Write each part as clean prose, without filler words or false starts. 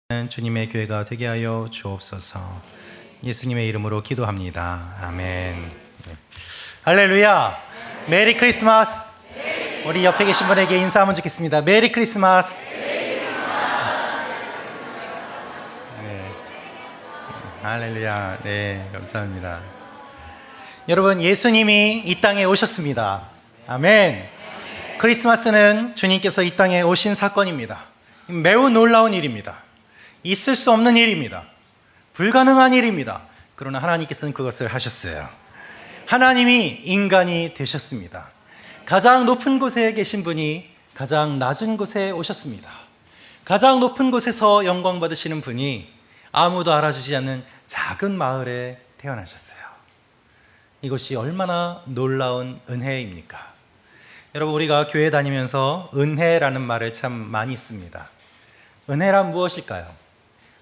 주님의 교회가 되게 하여 주옵소서. 예수님의 이름으로 기도합니다. 아멘. 할렐루야. 메리 크리스마스. 우리 옆에 계신 분에게 인사하면 좋겠습니다. 메리 크리스마스. 네. 할렐루야. 네, 감사합니다. 여러분, 예수님이 이 땅에 오셨습니다. 아멘. 크리스마스는 주님께서 이 땅에 오신 사건입니다. 매우 놀라운 일입니다. 있을 수 없는 일입니다. 불가능한 일입니다. 그러나 하나님께서는 그것을 하셨어요. 하나님이 인간이 되셨습니다. 가장 높은 곳에 계신 분이 가장 낮은 곳에 오셨습니다. 가장 높은 곳에서 영광 받으시는 분이 아무도 알아주지 않는 작은 마을에 태어나셨어요. 이것이 얼마나 놀라운 은혜입니까? 여러분, 우리가 교회 다니면서 은혜라는 말을 참 많이 씁니다. 은혜란 무엇일까요?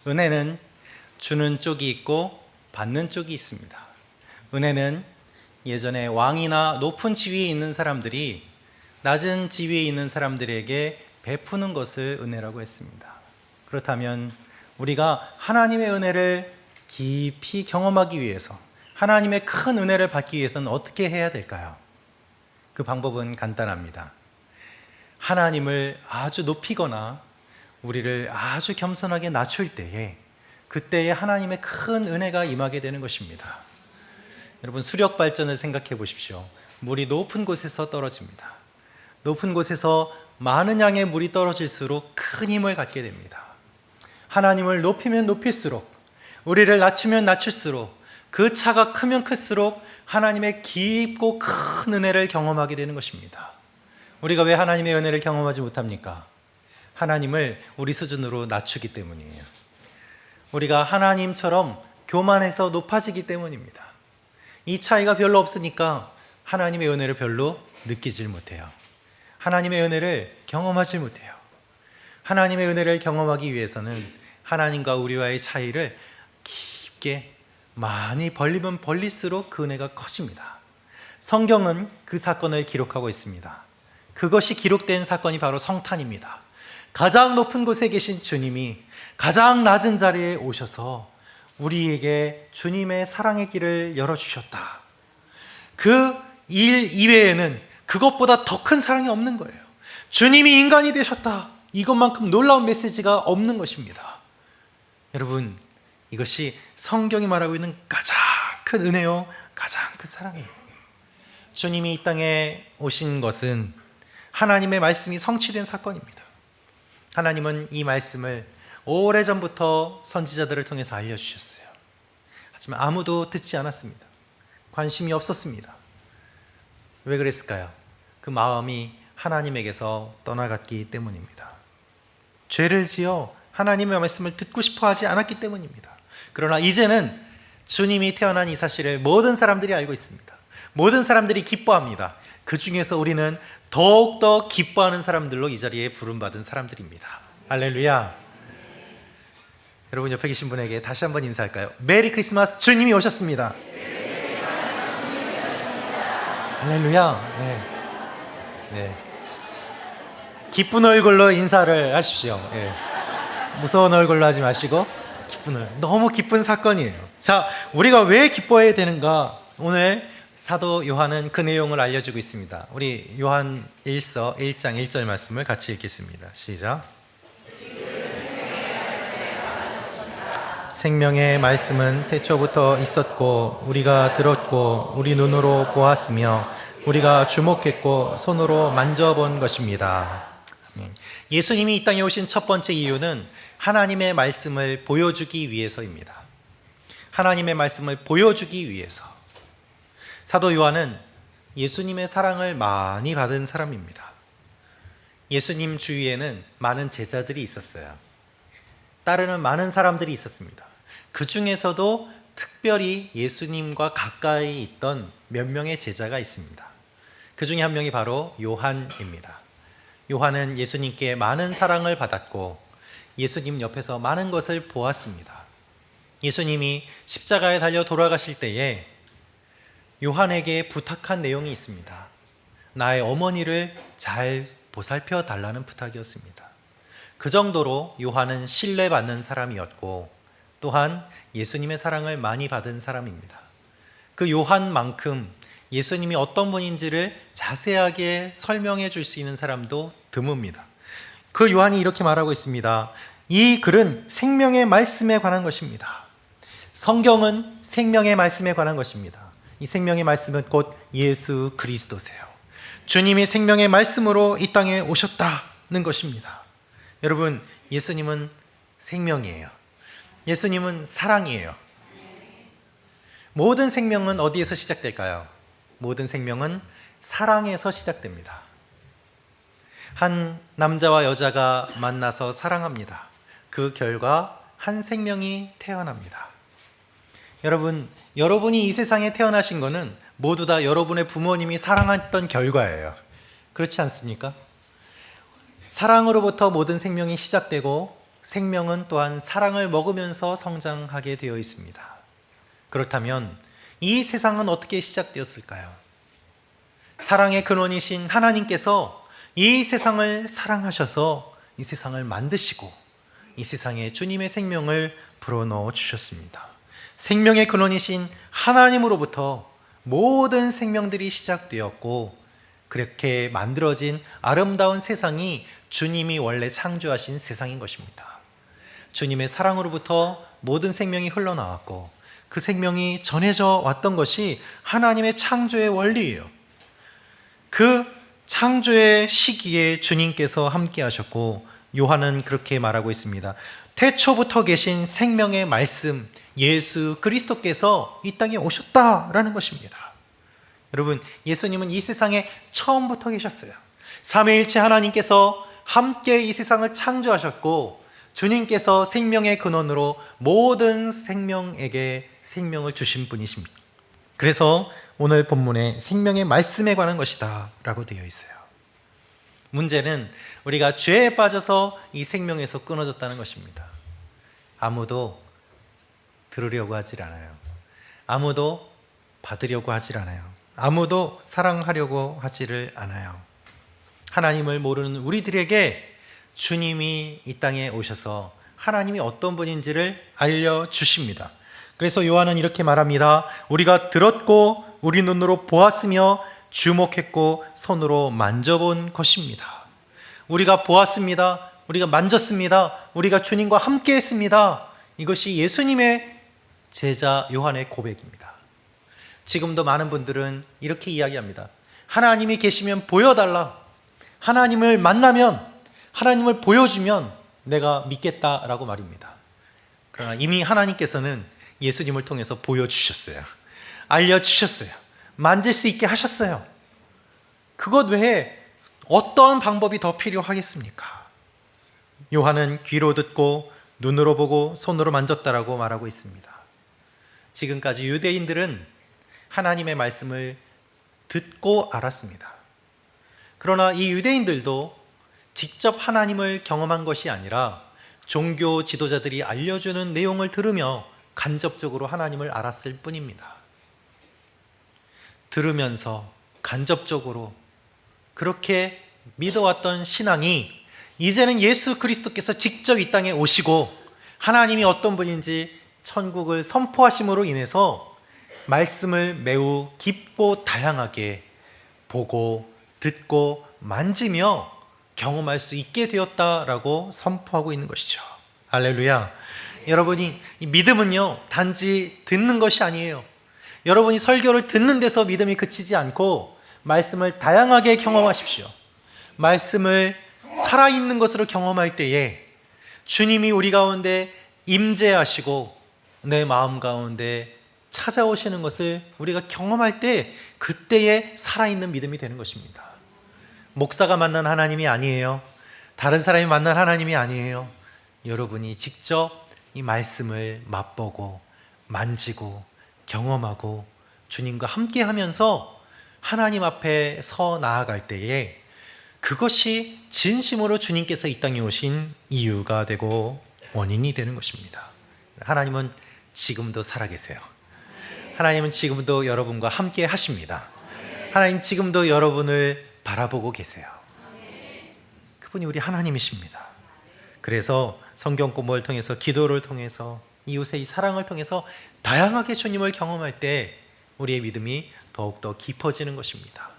은혜는 주는 쪽이 있고 받는 쪽이 있습니다. 은혜는 예전에 왕이나 높은 지위에 있는 사람들이 낮은 지위에 있는 사람들에게 베푸는 것을 은혜라고 했습니다. 그렇다면 우리가 하나님의 은혜를 깊이 경험하기 위해서, 하나님의 큰 은혜를 받기 위해서는 어떻게 해야 될까요? 그 방법은 간단합니다. 하나님을 아주 높이거나 우리를 아주 겸손하게 낮출 때에, 그때에 하나님의 큰 은혜가 임하게 되는 것입니다. 여러분, 수력 발전을 생각해 보십시오. 물이 높은 곳에서 떨어집니다. 높은 곳에서 많은 양의 물이 떨어질수록 큰 힘을 갖게 됩니다. 하나님을 높이면 높일수록, 우리를 낮추면 낮출수록, 그 차가 크면 클수록 하나님의 깊고 큰 은혜를 경험하게 되는 것입니다. 우리가 왜 하나님의 은혜를 경험하지 못합니까? 하나님을 우리 수준으로 낮추기 때문이에요. 우리가 하나님처럼 교만해서 높아지기 때문입니다. 이 차이가 별로 없으니까 하나님의 은혜를 별로 느끼질 못해요. 하나님의 은혜를 경험하지 못해요. 하나님의 은혜를 경험하기 위해서는 하나님과 우리와의 차이를 깊게 많이 벌리면 벌릴수록 그 은혜가 커집니다. 성경은 그 사건을 기록하고 있습니다. 그것이 기록된 사건이 바로 성탄입니다. 가장 높은 곳에 계신 주님이 가장 낮은 자리에 오셔서 우리에게 주님의 사랑의 길을 열어주셨다. 그 일 이외에는 그것보다 더 큰 사랑이 없는 거예요. 주님이 인간이 되셨다. 이것만큼 놀라운 메시지가 없는 것입니다. 여러분, 이것이 성경이 말하고 있는 가장 큰 은혜요, 가장 큰 사랑이에요. 주님이 이 땅에 오신 것은 하나님의 말씀이 성취된 사건입니다. 하나님은 이 말씀을 오래전부터 선지자들을 통해서 알려주셨어요. 하지만 아무도 듣지 않았습니다. 관심이 없었습니다. 왜 그랬을까요? 그 마음이 하나님에게서 떠나갔기 때문입니다. 죄를 지어 하나님의 말씀을 듣고 싶어 하지 않았기 때문입니다. 그러나 이제는 주님이 태어난 이 사실을 모든 사람들이 알고 있습니다. 모든 사람들이 기뻐합니다. 그 중에서 우리는 더욱더 기뻐하는 사람들로 이 자리에 부름받은 사람들입니다. 할렐루야. 여러분, 옆에 계신 분에게 다시 한번 인사할까요? 메리 크리스마스, 주님이 오셨습니다. 할렐루야. 네. 기쁜 얼굴로 인사를 하십시오. 네. 무서운 얼굴로 하지 마시고 기쁜 얼굴. 너무 기쁜 사건이에요. 자, 우리가 왜 기뻐해야 되는가? 오늘 사도 요한은 그 내용을 알려주고 있습니다. 우리 요한 1서 1장 1절 말씀을 같이 읽겠습니다. 시작. 생명의 말씀은 태초부터 있었고 우리가 들었고 우리 눈으로 보았으며 우리가 주목했고 손으로 만져본 것입니다. 예수님이 이 땅에 오신 첫 번째 이유는 하나님의 말씀을 보여주기 위해서입니다. 하나님의 말씀을 보여주기 위해서. 사도 요한은 예수님의 사랑을 많이 받은 사람입니다. 예수님 주위에는 많은 제자들이 있었어요. 따르는 많은 사람들이 있었습니다. 그 중에서도 특별히 예수님과 가까이 있던 몇 명의 제자가 있습니다. 그 중에 한 명이 바로 요한입니다. 요한은 예수님께 많은 사랑을 받았고 예수님 옆에서 많은 것을 보았습니다. 예수님이 십자가에 달려 돌아가실 때에 요한에게 부탁한 내용이 있습니다. 나의 어머니를 잘 보살펴 달라는 부탁이었습니다. 그 정도로 요한은 신뢰받는 사람이었고 또한 예수님의 사랑을 많이 받은 사람입니다. 그 요한만큼 예수님이 어떤 분인지를 자세하게 설명해 줄 수 있는 사람도 드뭅니다. 그 요한이 이렇게 말하고 있습니다. 이 글은 생명의 말씀에 관한 것입니다. 성경은 생명의 말씀에 관한 것입니다. 이 생명의 말씀은 곧 예수 그리스도세요. 주님이 생명의 말씀으로 이 땅에 오셨다는 것입니다. 여러분, 예수님은 생명이에요. 예수님은 사랑이에요. 모든 생명은 어디에서 시작될까요? 모든 생명은 사랑에서 시작됩니다. 한 남자와 여자가 만나서 사랑합니다. 그 결과 한 생명이 태어납니다. 여러분, 여러분이 이 세상에 태어나신 것은 모두 다 여러분의 부모님이 사랑했던 결과예요. 그렇지 않습니까? 사랑으로부터 모든 생명이 시작되고 생명은 또한 사랑을 먹으면서 성장하게 되어 있습니다. 그렇다면 이 세상은 어떻게 시작되었을까요? 사랑의 근원이신 하나님께서 이 세상을 사랑하셔서 이 세상을 만드시고 이 세상에 주님의 생명을 불어넣어 주셨습니다. 생명의 근원이신 하나님으로부터 모든 생명들이 시작되었고 그렇게 만들어진 아름다운 세상이 주님이 원래 창조하신 세상인 것입니다. 주님의 사랑으로부터 모든 생명이 흘러나왔고 그 생명이 전해져 왔던 것이 하나님의 창조의 원리예요. 그 창조의 시기에 주님께서 함께 하셨고 요한은 그렇게 말하고 있습니다. 태초부터 계신 생명의 말씀 예수 그리스도께서 이 땅에 오셨다라는 것입니다. 여러분, 예수님은 이 세상에 처음부터 계셨어요. 삼위일체 하나님께서 함께 이 세상을 창조하셨고 주님께서 생명의 근원으로 모든 생명에게 생명을 주신 분이십니다. 그래서 오늘 본문에 생명의 말씀에 관한 것이다 라고 되어 있어요. 문제는 우리가 죄에 빠져서 이 생명에서 끊어졌다는 것입니다. 아무도 들으려고 하질 않아요. 아무도 받으려고 하질 않아요. 아무도 사랑하려고 하지를 않아요. 하나님을 모르는 우리들에게 주님이 이 땅에 오셔서 하나님이 어떤 분인지를 알려주십니다. 그래서 요한은 이렇게 말합니다. 우리가 들었고 우리 눈으로 보았으며 주목했고 손으로 만져본 것입니다. 우리가 보았습니다. 우리가 만졌습니다. 우리가 주님과 함께 했습니다. 이것이 예수님의 제자 요한의 고백입니다. 지금도 많은 분들은 이렇게 이야기합니다. 하나님이 계시면 보여달라. 하나님을 만나면, 하나님을 보여주면 내가 믿겠다라고 말입니다. 그러나 이미 하나님께서는 예수님을 통해서 보여주셨어요. 알려주셨어요. 만질 수 있게 하셨어요. 그것 외에 어떤 방법이 더 필요하겠습니까? 요한은 귀로 듣고 눈으로 보고 손으로 만졌다라고 말하고 있습니다. 지금까지 유대인들은 하나님의 말씀을 듣고 알았습니다. 그러나 이 유대인들도 직접 하나님을 경험한 것이 아니라 종교 지도자들이 알려주는 내용을 들으며 간접적으로 하나님을 알았을 뿐입니다. 들으면서 간접적으로 그렇게 믿어왔던 신앙이 이제는 예수 그리스도께서 직접 이 땅에 오시고 하나님이 어떤 분인지 천국을 선포하심으로 인해서 말씀을 매우 깊고 다양하게 보고 듣고 만지며 경험할 수 있게 되었다라고 선포하고 있는 것이죠. 할렐루야. 여러분이 이 믿음은요 단지 듣는 것이 아니에요. 여러분이 설교를 듣는 데서 믿음이 그치지 않고 말씀을 다양하게 경험하십시오. 말씀을 살아있는 것으로 경험할 때에 주님이 우리 가운데 임재하시고 내 마음 가운데 찾아오시는 것을 우리가 경험할 때 그때에 살아있는 믿음이 되는 것입니다. 목사가 만난 하나님이 아니에요. 다른 사람이 만난 하나님이 아니에요. 여러분이 직접 이 말씀을 맛보고 만지고 경험하고 주님과 함께 하면서 하나님 앞에 서 나아갈 때에 그것이 진심으로 주님께서 이 땅에 오신 이유가 되고 원인이 되는 것입니다. 하나님은 지금도 살아계세요. 하나님은 지금도 여러분과 함께 하십니다. 하나님 지금도 여러분을 바라보고 계세요. 그분이 우리 하나님이십니다. 그래서 성경 공부를 통해서, 기도를 통해서, 이웃의 이 사랑을 통해서 다양하게 주님을 경험할 때 우리의 믿음이 더욱더 깊어지는 것입니다.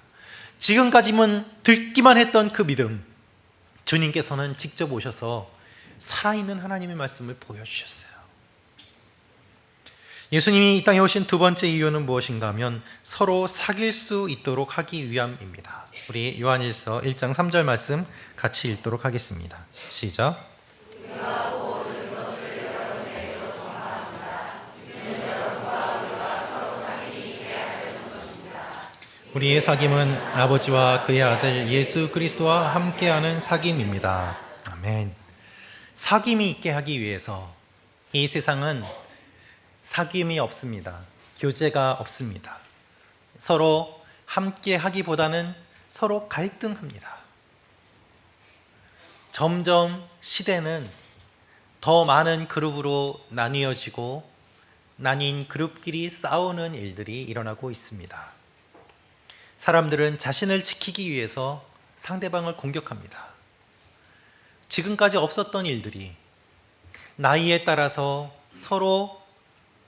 지금까지는 듣기만 했던 그 믿음, 주님께서는 직접 오셔서 살아있는 하나님의 말씀을 보여주셨어요. 예수님이 이 땅에 오신 두 번째 이유는 무엇인가 하면 서로 사귈 수 있도록 하기 위함입니다. 우리 요한일서 1장 3절 말씀 같이 읽도록 하겠습니다. 시작. 우리의 사귐은 아버지와 그의 아들 예수 그리스도와 함께하는 사귐입니다. 아멘. 사귐이 있게 하기 위해서 이 세상은 사귐이 없습니다. 교제가 없습니다. 서로 함께 하기보다는 서로 갈등합니다. 점점 시대는 더 많은 그룹으로 나뉘어지고 나뉜 그룹끼리 싸우는 일들이 일어나고 있습니다. 사람들은 자신을 지키기 위해서 상대방을 공격합니다. 지금까지 없었던 일들이 나이에 따라서 서로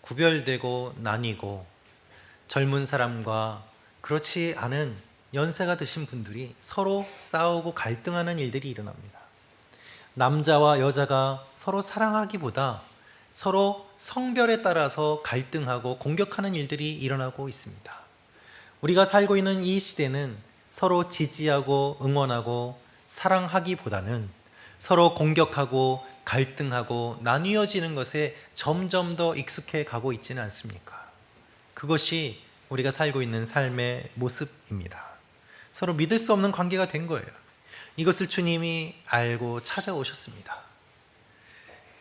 구별되고 나뉘고, 젊은 사람과 그렇지 않은 연세가 드신 분들이 서로 싸우고 갈등하는 일들이 일어납니다. 남자와 여자가 서로 사랑하기보다 서로 성별에 따라서 갈등하고 공격하는 일들이 일어나고 있습니다. 우리가 살고 있는 이 시대는 서로 지지하고 응원하고 사랑하기보다는 서로 공격하고 갈등하고 나뉘어지는 것에 점점 더 익숙해 가고 있지는 않습니까? 그것이 우리가 살고 있는 삶의 모습입니다. 서로 믿을 수 없는 관계가 된 거예요. 이것을 주님이 알고 찾아오셨습니다.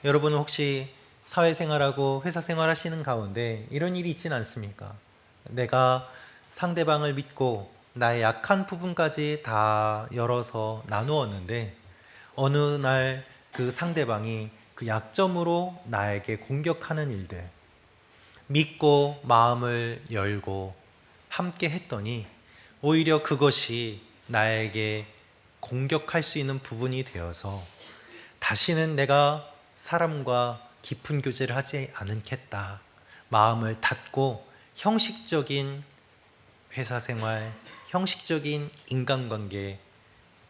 여러분은 혹시 사회생활하고 회사생활 하시는 가운데 이런 일이 있지는 않습니까? 내가 상대방을 믿고 나의 약한 부분까지 다 열어서 나누었는데 어느 날 그 상대방이 그 약점으로 나에게 공격하는 일들, 믿고 마음을 열고 함께 했더니 오히려 그것이 나에게 공격할 수 있는 부분이 되어서 다시는 내가 사람과 깊은 교제를 하지 않겠다, 마음을 닫고 형식적인 회사 생활, 형식적인 인간관계,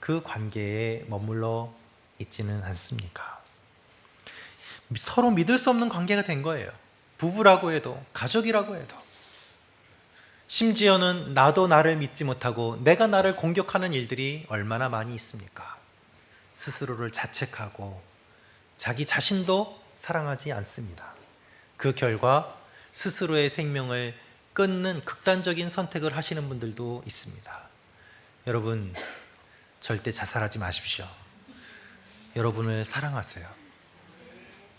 그 관계에 머물러 있지는 않습니까? 서로 믿을 수 없는 관계가 된 거예요. 부부라고 해도, 가족이라고 해도. 심지어는 나도 나를 믿지 못하고 내가 나를 공격하는 일들이 얼마나 많이 있습니까? 스스로를 자책하고 자기 자신도 사랑하지 않습니다. 그 결과 스스로의 생명을 끊는 극단적인 선택을 하시는 분들도 있습니다. 여러분, 절대 자살하지 마십시오. 여러분을 사랑하세요.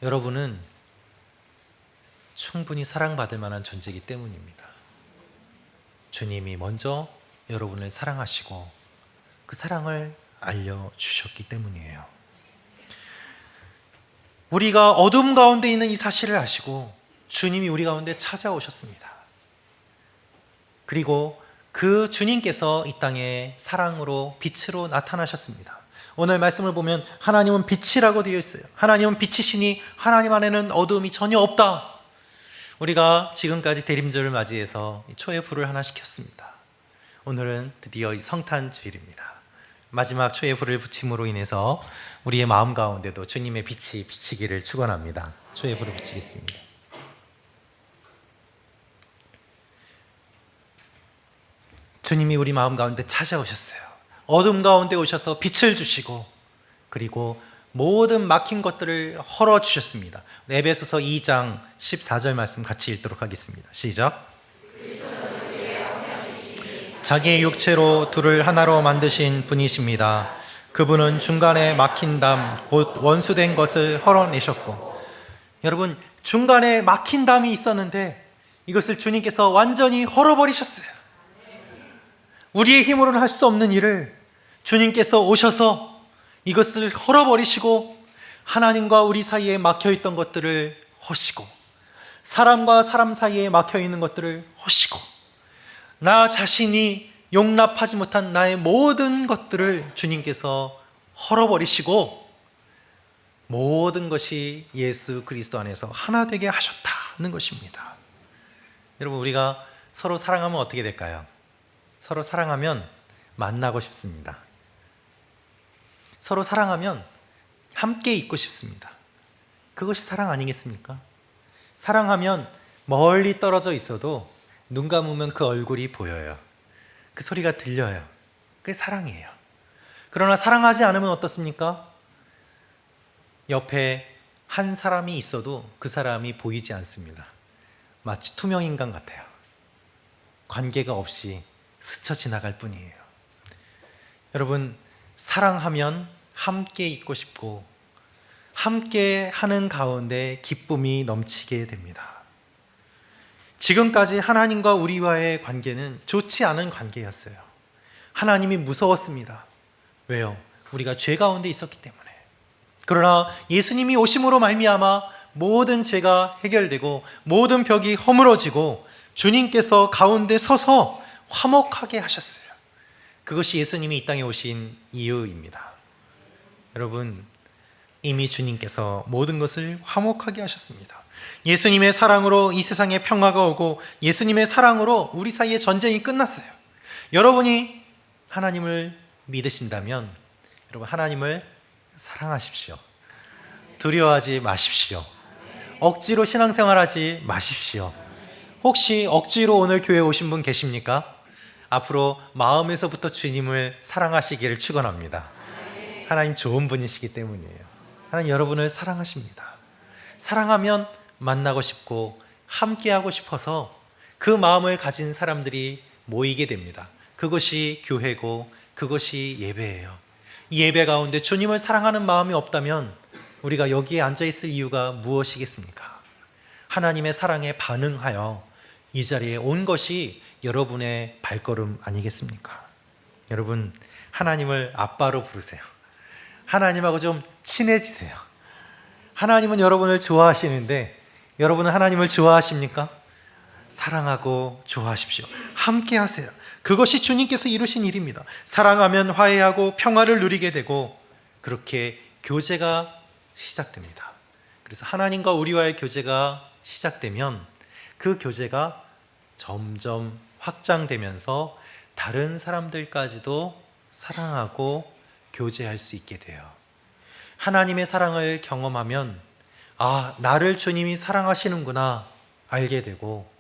여러분은 충분히 사랑받을 만한 존재이기 때문입니다. 주님이 먼저 여러분을 사랑하시고 그 사랑을 알려주셨기 때문이에요. 우리가 어둠 가운데 있는 이 사실을 아시고 주님이 우리 가운데 찾아오셨습니다. 그리고 그 주님께서 이 땅에 사랑으로 빛으로 나타나셨습니다. 오늘 말씀을 보면 하나님은 빛이라고 되어 있어요. 하나님은 빛이시니 하나님 안에는 어둠이 전혀 없다. 우리가 지금까지 대림절을 맞이해서 초의 불을 하나 시켰습니다. 오늘은 드디어 이 성탄 주일입니다. 마지막 초의 불을 붙임으로 인해서 우리의 마음 가운데도 주님의 빛이 비치기를 축원합니다. 초의 불을 붙이겠습니다. 주님이 우리 마음 가운데 찾아오셨어요. 어둠 가운데 오셔서 빛을 주시고 그리고 모든 막힌 것들을 헐어주셨습니다. 에베소서 2장 14절 말씀 같이 읽도록 하겠습니다. 시작. 자기의 육체로 둘을 하나로 만드신 분이십니다. 그분은 중간에 막힌 담, 곧 원수된 것을 헐어내셨고, 여러분, 중간에 막힌 담이 있었는데 이것을 주님께서 완전히 헐어버리셨어요. 우리의 힘으로는 할 수 없는 일을 주님께서 오셔서 이것을 헐어버리시고 하나님과 우리 사이에 막혀있던 것들을 허시고 사람과 사람 사이에 막혀있는 것들을 허시고 나 자신이 용납하지 못한 나의 모든 것들을 주님께서 헐어버리시고 모든 것이 예수 그리스도 안에서 하나 되게 하셨다는 것입니다. 여러분, 우리가 서로 사랑하면 어떻게 될까요? 서로 사랑하면 만나고 싶습니다. 서로 사랑하면 함께 있고 싶습니다. 그것이 사랑 아니겠습니까? 사랑하면 멀리 떨어져 있어도 눈 감으면 그 얼굴이 보여요. 그 소리가 들려요. 그게 사랑이에요. 그러나 사랑하지 않으면 어떻습니까? 옆에 한 사람이 있어도 그 사람이 보이지 않습니다. 마치 투명인간 같아요. 관계가 없이 스쳐 지나갈 뿐이에요. 여러분, 사랑하면 함께 있고 싶고 함께 하는 가운데 기쁨이 넘치게 됩니다. 지금까지 하나님과 우리와의 관계는 좋지 않은 관계였어요. 하나님이 무서웠습니다. 왜요? 우리가 죄 가운데 있었기 때문에. 그러나 예수님이 오심으로 말미암아 모든 죄가 해결되고 모든 벽이 허물어지고 주님께서 가운데 서서 화목하게 하셨어요. 그것이 예수님이 이 땅에 오신 이유입니다. 여러분, 이미 주님께서 모든 것을 화목하게 하셨습니다. 예수님의 사랑으로 이 세상에 평화가 오고 예수님의 사랑으로 우리 사이의 전쟁이 끝났어요. 여러분이 하나님을 믿으신다면 여러분, 하나님을 사랑하십시오. 두려워하지 마십시오. 억지로 신앙생활하지 마십시오. 혹시 억지로 오늘 교회에 오신 분 계십니까? 앞으로 마음에서부터 주님을 사랑하시기를 축원합니다. 하나님 좋은 분이시기 때문이에요. 하나님 여러분을 사랑하십니다. 사랑하면 만나고 싶고 함께하고 싶어서 그 마음을 가진 사람들이 모이게 됩니다. 그것이 교회고 그것이 예배예요. 이 예배 가운데 주님을 사랑하는 마음이 없다면 우리가 여기에 앉아있을 이유가 무엇이겠습니까? 하나님의 사랑에 반응하여 이 자리에 온 것이 여러분의 발걸음 아니겠습니까? 여러분, 하나님을 아빠로 부르세요. 하나님하고 좀 친해지세요. 하나님은 여러분을 좋아하시는데 여러분은 하나님을 좋아하십니까? 사랑하고 좋아하십시오. 함께 하세요. 그것이 주님께서 이루신 일입니다. 사랑하면 화해하고 평화를 누리게 되고 그렇게 교제가 시작됩니다. 그래서 하나님과 우리와의 교제가 시작되면 그 교제가 점점 확장되면서 다른 사람들까지도 사랑하고 교제할 수 있게 돼요. 하나님의 사랑을 경험하면 아, 나를 주님이 사랑하시는구나 알게 되고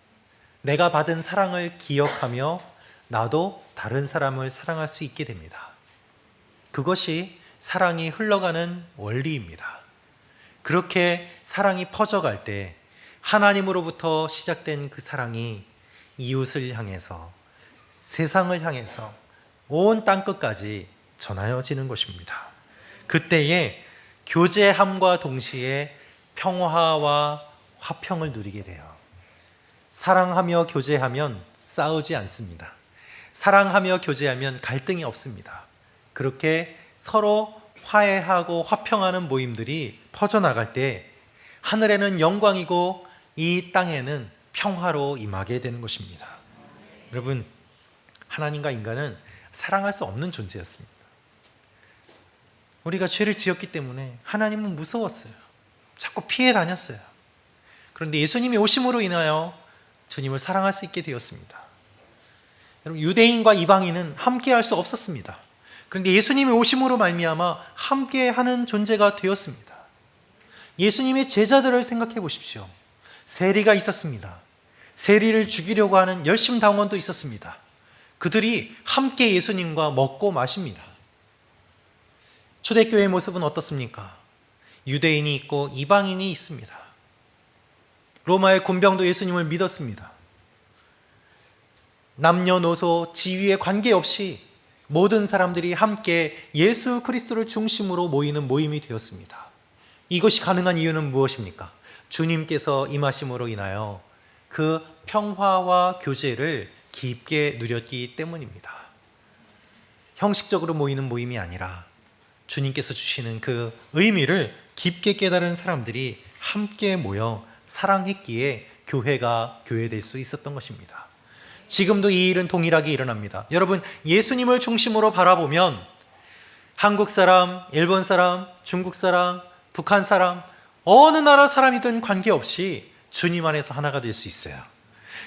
내가 받은 사랑을 기억하며 나도 다른 사람을 사랑할 수 있게 됩니다. 그것이 사랑이 흘러가는 원리입니다. 그렇게 사랑이 퍼져갈 때 하나님으로부터 시작된 그 사랑이 이웃을 향해서 세상을 향해서 온 땅끝까지 전하여지는 것입니다. 그때에 교제함과 동시에 평화와 화평을 누리게 돼요. 사랑하며 교제하면 싸우지 않습니다. 사랑하며 교제하면 갈등이 없습니다. 그렇게 서로 화해하고 화평하는 모임들이 퍼져나갈 때 하늘에는 영광이고 이 땅에는 평화로 임하게 되는 것입니다. 여러분, 하나님과 인간은 사랑할 수 없는 존재였습니다. 우리가 죄를 지었기 때문에 하나님은 무서웠어요. 자꾸 피해 다녔어요. 그런데 예수님이 오심으로 인하여 주님을 사랑할 수 있게 되었습니다. 여러분, 유대인과 이방인은 함께할 수 없었습니다. 그런데 예수님이 오심으로 말미암아 함께하는 존재가 되었습니다. 예수님의 제자들을 생각해 보십시오. 세리가 있었습니다. 세리를 죽이려고 하는 열심당원도 있었습니다. 그들이 함께 예수님과 먹고 마십니다. 초대교회의 모습은 어떻습니까? 유대인이 있고 이방인이 있습니다. 로마의 군병도 예수님을 믿었습니다. 남녀노소 지위에 관계없이 모든 사람들이 함께 예수 그리스도를 중심으로 모이는 모임이 되었습니다. 이것이 가능한 이유는 무엇입니까? 주님께서 임하심으로 인하여 그 평화와 교제를 깊게 누렸기 때문입니다. 형식적으로 모이는 모임이 아니라 주님께서 주시는 그 의미를 깊게 깨달은 사람들이 함께 모여 사랑했기에 교회가 교회될 수 있었던 것입니다. 지금도 이 일은 동일하게 일어납니다. 여러분, 예수님을 중심으로 바라보면 한국 사람, 일본 사람, 중국 사람, 북한 사람, 어느 나라 사람이든 관계없이 주님 안에서 하나가 될 수 있어요.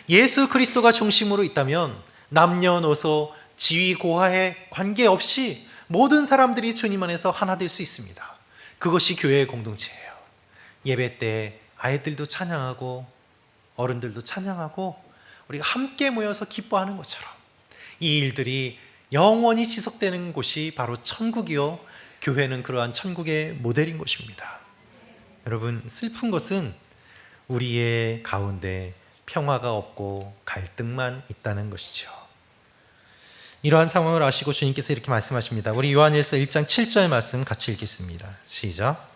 예수 그리스도가 중심으로 있다면 남녀노소, 지위 고하에 관계없이 모든 사람들이 주님 안에서 하나 될 수 있습니다. 그것이 교회의 공동체예요. 예배 때 아이들도 찬양하고 어른들도 찬양하고 우리가 함께 모여서 기뻐하는 것처럼 이 일들이 영원히 지속되는 곳이 바로 천국이요, 교회는 그러한 천국의 모델인 것입니다. 여러분, 슬픈 것은 우리의 가운데 평화가 없고 갈등만 있다는 것이죠. 이러한 상황을 아시고 주님께서 이렇게 말씀하십니다. 우리 요한일서 1장 7절 말씀 같이 읽겠습니다. 시작.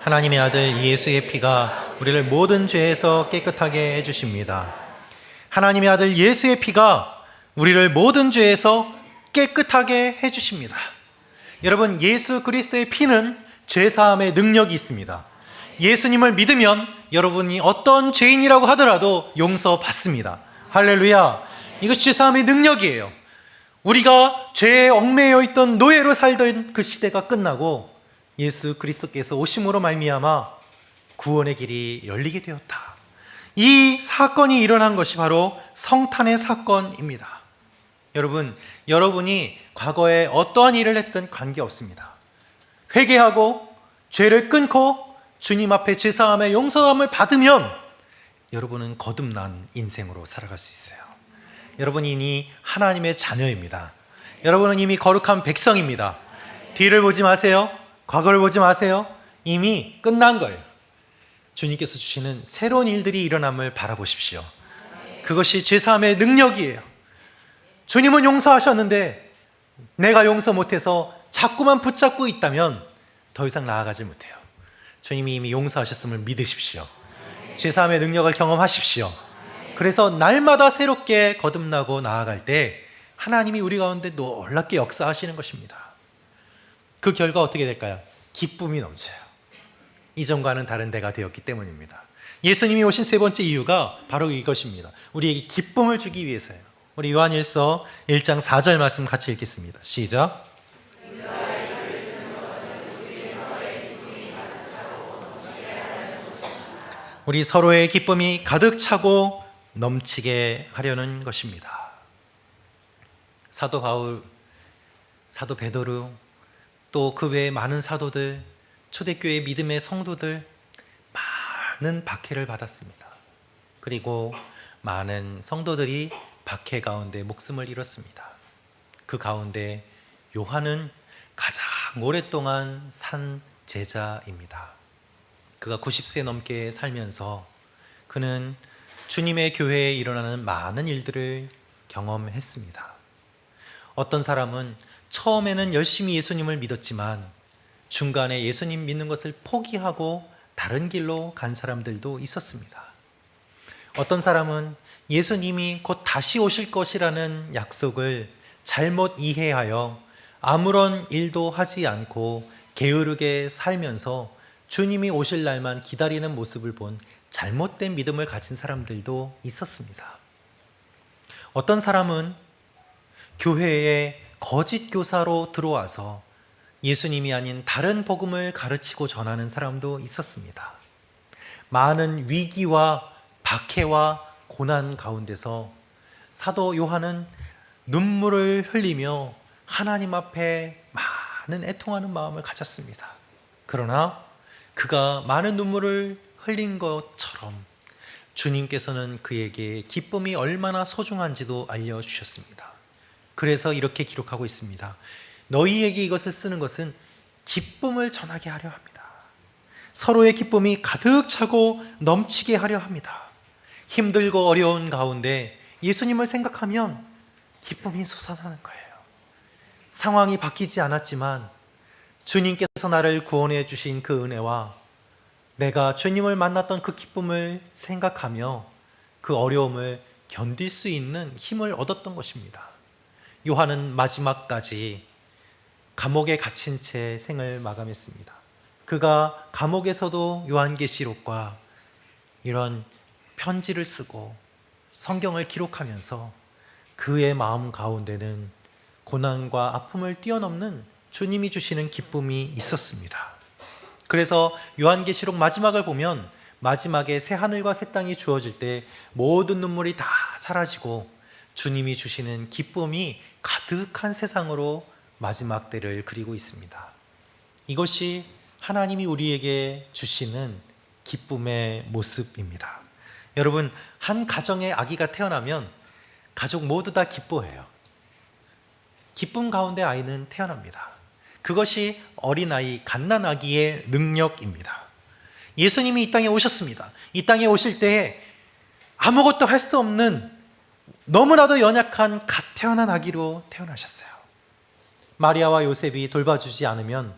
하나님의 아들 예수의 피가 우리를 모든 죄에서 깨끗하게 해주십니다. 하나님의 아들 예수의 피가 우리를 모든 죄에서 깨끗하게 해주십니다. 여러분, 예수 그리스도의 피는 죄사함의 능력이 있습니다. 예수님을 믿으면 여러분이 어떤 죄인이라고 하더라도 용서받습니다. 할렐루야. 이것이 죄사함의 능력이에요. 우리가 죄에 얽매여 있던 노예로 살던 그 시대가 끝나고 예수 그리스도께서 오심으로 말미암아 구원의 길이 열리게 되었다. 이 사건이 일어난 것이 바로 성탄의 사건입니다. 여러분, 여러분이 과거에 어떠한 일을 했든 관계없습니다. 회개하고 죄를 끊고 주님 앞에 죄사함의 용서함을 받으면 여러분은 거듭난 인생으로 살아갈 수 있어요. 여러분이 이미 하나님의 자녀입니다. 여러분은 이미 거룩한 백성입니다. 뒤를 보지 마세요. 과거를 보지 마세요. 이미 끝난 거예요. 주님께서 주시는 새로운 일들이 일어남을 바라보십시오. 그것이 죄사함의 능력이에요. 주님은 용서하셨는데 내가 용서 못해서 자꾸만 붙잡고 있다면 더 이상 나아가지 못해요. 주님이 이미 용서하셨음을 믿으십시오. 죄사함의 능력을 경험하십시오. 그래서 날마다 새롭게 거듭나고 나아갈 때 하나님이 우리 가운데 놀랍게 역사하시는 것입니다. 그 결과 어떻게 될까요? 기쁨이 넘쳐요. 이전과는 다른 데가 되었기 때문입니다. 예수님이 오신 세 번째 이유가 바로 이것입니다. 우리에게 기쁨을 주기 위해서예요. 우리 요한일서 1장 4절 말씀 같이 읽겠습니다. 시작. 우리 서로의 기쁨이 가득 차고 넘치게 하려는 것입니다. 사도 바울, 사도 베드로, 또 그 외에 많은 사도들, 초대교회 믿음의 성도들 많은 박해를 받았습니다. 그리고 많은 성도들이 박해 가운데 목숨을 잃었습니다. 그 가운데 요한은 가장 오랫동안 산 제자입니다. 그가 90세 넘게 살면서 그는 주님의 교회에 일어나는 많은 일들을 경험했습니다. 어떤 사람은 처음에는 열심히 예수님을 믿었지만 중간에 예수님 믿는 것을 포기하고 다른 길로 간 사람들도 있었습니다. 어떤 사람은 예수님이 곧 다시 오실 것이라는 약속을 잘못 이해하여 아무런 일도 하지 않고 게으르게 살면서 주님이 오실 날만 기다리는 모습을 본 잘못된 믿음을 가진 사람들도 있었습니다. 어떤 사람은 교회에 거짓 교사로 들어와서 예수님이 아닌 다른 복음을 가르치고 전하는 사람도 있었습니다. 많은 위기와 박해와 고난 가운데서 사도 요한은 눈물을 흘리며 하나님 앞에 많은 애통하는 마음을 가졌습니다. 그러나 그가 많은 눈물을 흘린 것처럼 주님께서는 그에게 기쁨이 얼마나 소중한지도 알려주셨습니다. 그래서 이렇게 기록하고 있습니다. 너희에게 이것을 쓰는 것은 기쁨을 전하게 하려 합니다. 서로의 기쁨이 가득 차고 넘치게 하려 합니다. 힘들고 어려운 가운데 예수님을 생각하면 기쁨이 솟아나는 거예요. 상황이 바뀌지 않았지만 주님께서 나를 구원해 주신 그 은혜와 내가 주님을 만났던 그 기쁨을 생각하며 그 어려움을 견딜 수 있는 힘을 얻었던 것입니다. 요한은 마지막까지 감옥에 갇힌 채 생을 마감했습니다. 그가 감옥에서도 요한계시록과 이런 편지를 쓰고 성경을 기록하면서 그의 마음 가운데는 고난과 아픔을 뛰어넘는 주님이 주시는 기쁨이 있었습니다. 그래서 요한계시록 마지막을 보면 마지막에 새 하늘과 새 땅이 주어질 때 모든 눈물이 다 사라지고 주님이 주시는 기쁨이 가득한 세상으로 마지막 때를 그리고 있습니다. 이것이 하나님이 우리에게 주시는 기쁨의 모습입니다. 여러분, 한 가정에 아기가 태어나면 가족 모두 다 기뻐해요. 기쁨 가운데 아이는 태어납니다. 그것이 어린아이, 갓난아기의 능력입니다. 예수님이 이 땅에 오셨습니다. 이 땅에 오실 때에 아무것도 할 수 없는 너무나도 연약한 갓 태어난 아기로 태어나셨어요. 마리아와 요셉이 돌봐주지 않으면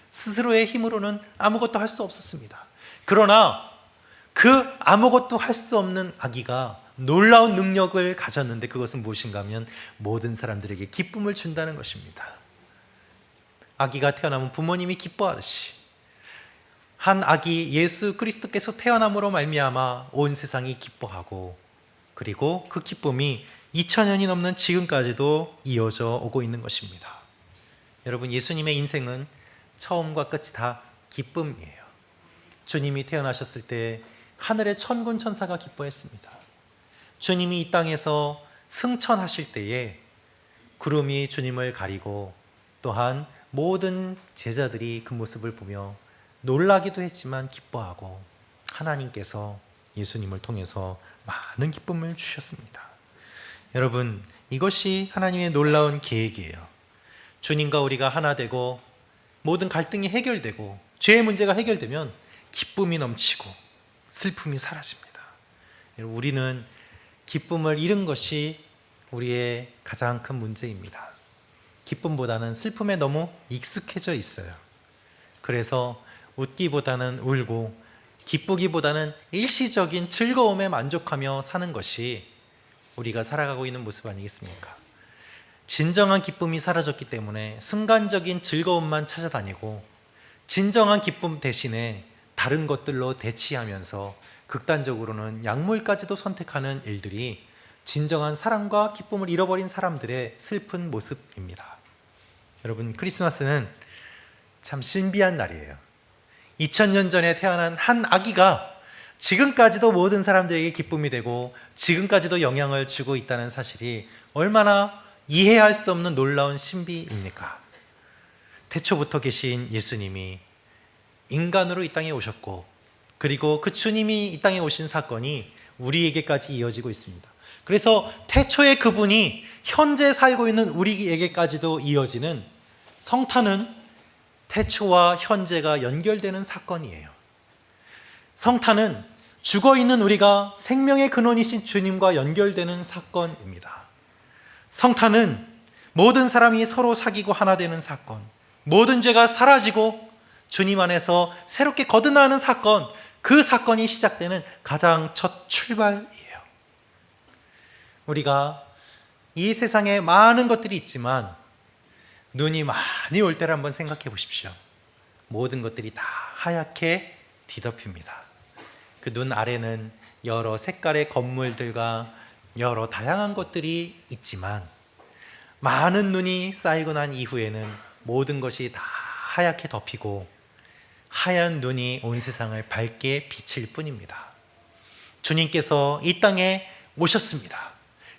스스로의 힘으로는 아무것도 할 수 없었습니다. 그러나 그 아무것도 할 수 없는 아기가 놀라운 능력을 가졌는데 그것은 무엇인가 하면 모든 사람들에게 기쁨을 준다는 것입니다. 아기가 태어나면 부모님이 기뻐하듯이 한 아기 예수 그리스도께서 태어남으로 말미암아 온 세상이 기뻐하고, 그리고 그 기쁨이 2000년이 넘는 지금까지도 이어져 오고 있는 것입니다. 여러분, 예수님의 인생은 처음과 끝이 다 기쁨이에요. 주님이 태어나셨을 때 하늘의 천군 천사가 기뻐했습니다. 주님이 이 땅에서 승천하실 때에 구름이 주님을 가리고 또한 모든 제자들이 그 모습을 보며 놀라기도 했지만 기뻐하고, 하나님께서 예수님을 통해서 많은 기쁨을 주셨습니다. 여러분, 이것이 하나님의 놀라운 계획이에요. 주님과 우리가 하나 되고 모든 갈등이 해결되고 죄의 문제가 해결되면 기쁨이 넘치고 슬픔이 사라집니다. 여러분, 우리는 기쁨을 잃은 것이 우리의 가장 큰 문제입니다. 기쁨보다는 슬픔에 너무 익숙해져 있어요. 그래서 웃기보다는 울고 기쁘기보다는 일시적인 즐거움에 만족하며 사는 것이 우리가 살아가고 있는 모습 아니겠습니까? 진정한 기쁨이 사라졌기 때문에 순간적인 즐거움만 찾아다니고 진정한 기쁨 대신에 다른 것들로 대치하면서 극단적으로는 약물까지도 선택하는 일들이 진정한 사랑과 기쁨을 잃어버린 사람들의 슬픈 모습입니다. 여러분, 크리스마스는 참 신비한 날이에요. 2000년 전에 태어난 한 아기가 지금까지도 모든 사람들에게 기쁨이 되고 지금까지도 영향을 주고 있다는 사실이 얼마나 이해할 수 없는 놀라운 신비입니까? 태초부터 계신 예수님이 인간으로 이 땅에 오셨고, 그리고 그 주님이 이 땅에 오신 사건이 우리에게까지 이어지고 있습니다. 그래서 태초의 그분이 현재 살고 있는 우리에게까지도 이어지는 성탄은 태초와 현재가 연결되는 사건이에요. 성탄은 죽어있는 우리가 생명의 근원이신 주님과 연결되는 사건입니다. 성탄은 모든 사람이 서로 사귀고 하나 되는 사건, 모든 죄가 사라지고 주님 안에서 새롭게 거듭나는 사건, 그 사건이 시작되는 가장 첫 출발이에요. 우리가 이 세상에 많은 것들이 있지만 눈이 많이 올 때를 한번 생각해 보십시오. 모든 것들이 다 하얗게 뒤덮입니다. 그 눈 아래는 여러 색깔의 건물들과 여러 다양한 것들이 있지만 많은 눈이 쌓이고 난 이후에는 모든 것이 다 하얗게 덮이고 하얀 눈이 온 세상을 밝게 비칠 뿐입니다. 주님께서 이 땅에 오셨습니다.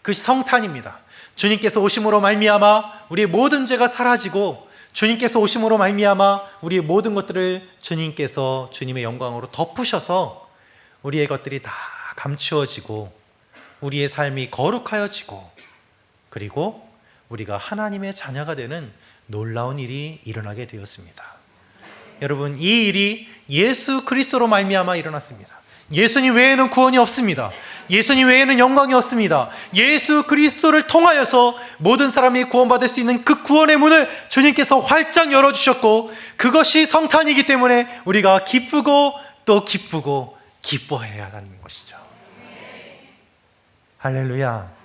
그것이 성탄입니다. 주님께서 오심으로 말미암아 우리의 모든 죄가 사라지고 주님께서 오심으로 말미암아 우리의 모든 것들을 주님께서 주님의 영광으로 덮으셔서 우리의 것들이 다 감추어지고 우리의 삶이 거룩하여지고, 그리고 우리가 하나님의 자녀가 되는 놀라운 일이 일어나게 되었습니다. 여러분, 이 일이 예수 그리스도로 말미암아 일어났습니다. 예수님 외에는 구원이 없습니다. 예수님 외에는 영광이 없습니다. 예수 그리스도를 통하여서 모든 사람이 구원받을 수 있는 그 구원의 문을 주님께서 활짝 열어주셨고, 그것이 성탄이기 때문에 우리가 기쁘고 또 기쁘고 기뻐해야 하는 것이죠. 할렐루야.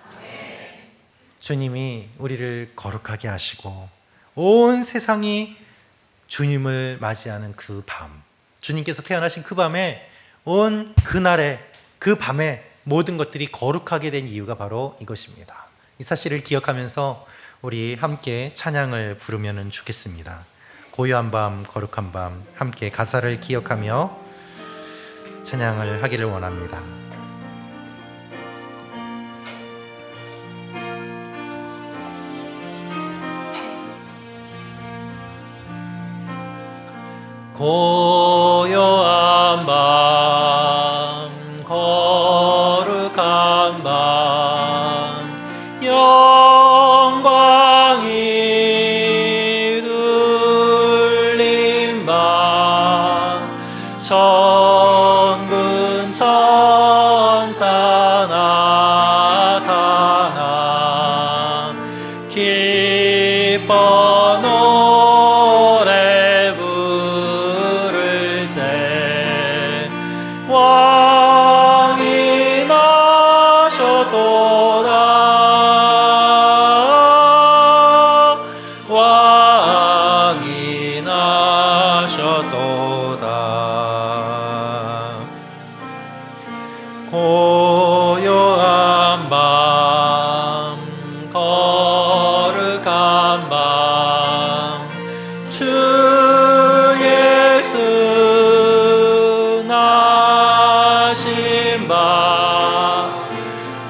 주님이 우리를 거룩하게 하시고 온 세상이 주님을 맞이하는 그 밤, 주님께서 태어나신 그 밤에, 온 그날에, 그 밤에 모든 것들이 거룩하게 된 이유가 바로 이것입니다. 이 사실을 기억하면서 우리 함께 찬양을 부르면 좋겠습니다. 고요한 밤, 거룩한 밤, 함께 가사를 기억하며 찬양을 하기를 원합니다. 고요한 밤, 거룩한 밤, 영광이 눌린 밤, 천군 천사 나타나 기뻐 노래 부를 때 왕이 나셨도다. 왕이 나셨도다. 고요한 밤, 거룩한 밤, 주 예수 나신 밤,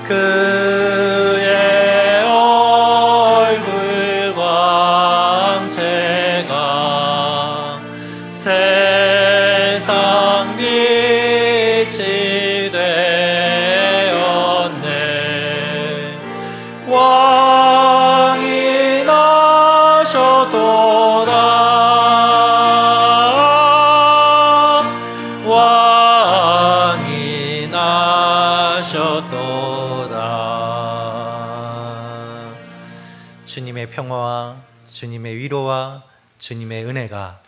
그의 얼굴 광채가 세상 빛이 되었네. 왕이 나셨도다. 왕이 나셨도다. 주님의 평화와 주님의 위로와 주님의 은혜가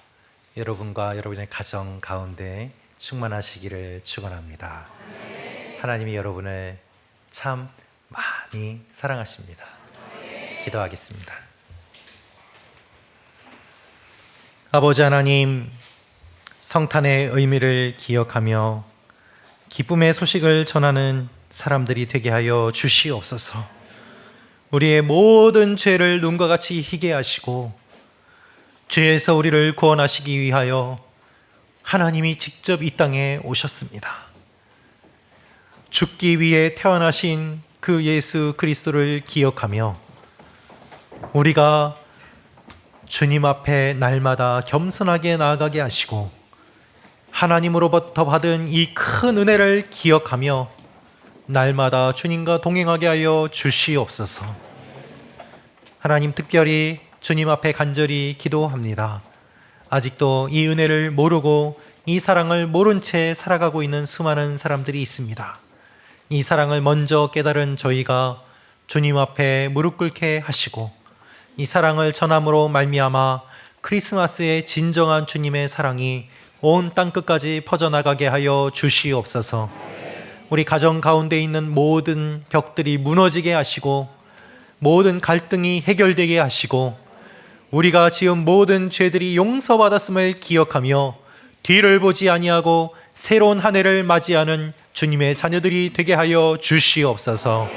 여러분과 여러분의 가정 가운데 충만하시기를 축원합니다. 하나님이 여러분을 참 많이 사랑하십니다. 기도하겠습니다. 아버지 하나님, 성탄의 의미를 기억하며 기쁨의 소식을 전하는 사람들이 되게 하여 주시옵소서. 우리의 모든 죄를 눈과 같이 희게 하시고 죄에서 우리를 구원하시기 위하여 하나님이 직접 이 땅에 오셨습니다. 죽기 위해 태어나신 그 예수 그리스도를 기억하며 우리가 주님 앞에 날마다 겸손하게 나아가게 하시고 하나님으로부터 받은 이 큰 은혜를 기억하며 날마다 주님과 동행하게 하여 주시옵소서. 하나님, 특별히 주님 앞에 간절히 기도합니다. 아직도 이 은혜를 모르고 이 사랑을 모른 채 살아가고 있는 수많은 사람들이 있습니다. 이 사랑을 먼저 깨달은 저희가 주님 앞에 무릎 꿇게 하시고 이 사랑을 전함으로 말미암아 크리스마스의 진정한 주님의 사랑이 온 땅끝까지 퍼져나가게 하여 주시옵소서. 우리 가정 가운데 있는 모든 벽들이 무너지게 하시고 모든 갈등이 해결되게 하시고 우리가 지은 모든 죄들이 용서받았음을 기억하며 뒤를 보지 아니하고 새로운 한 해를 맞이하는 주님의 자녀들이 되게 하여 주시옵소서.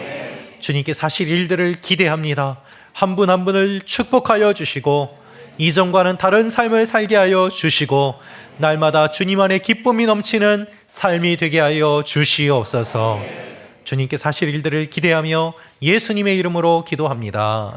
주님께 사실 일들을 기대합니다. 한 분 한 분을 축복하여 주시고 이전과는 다른 삶을 살게 하여 주시고 날마다 주님 안에 기쁨이 넘치는 삶이 되게 하여 주시옵소서. 주님께 사실 일들을 기대하며 예수님의 이름으로 기도합니다.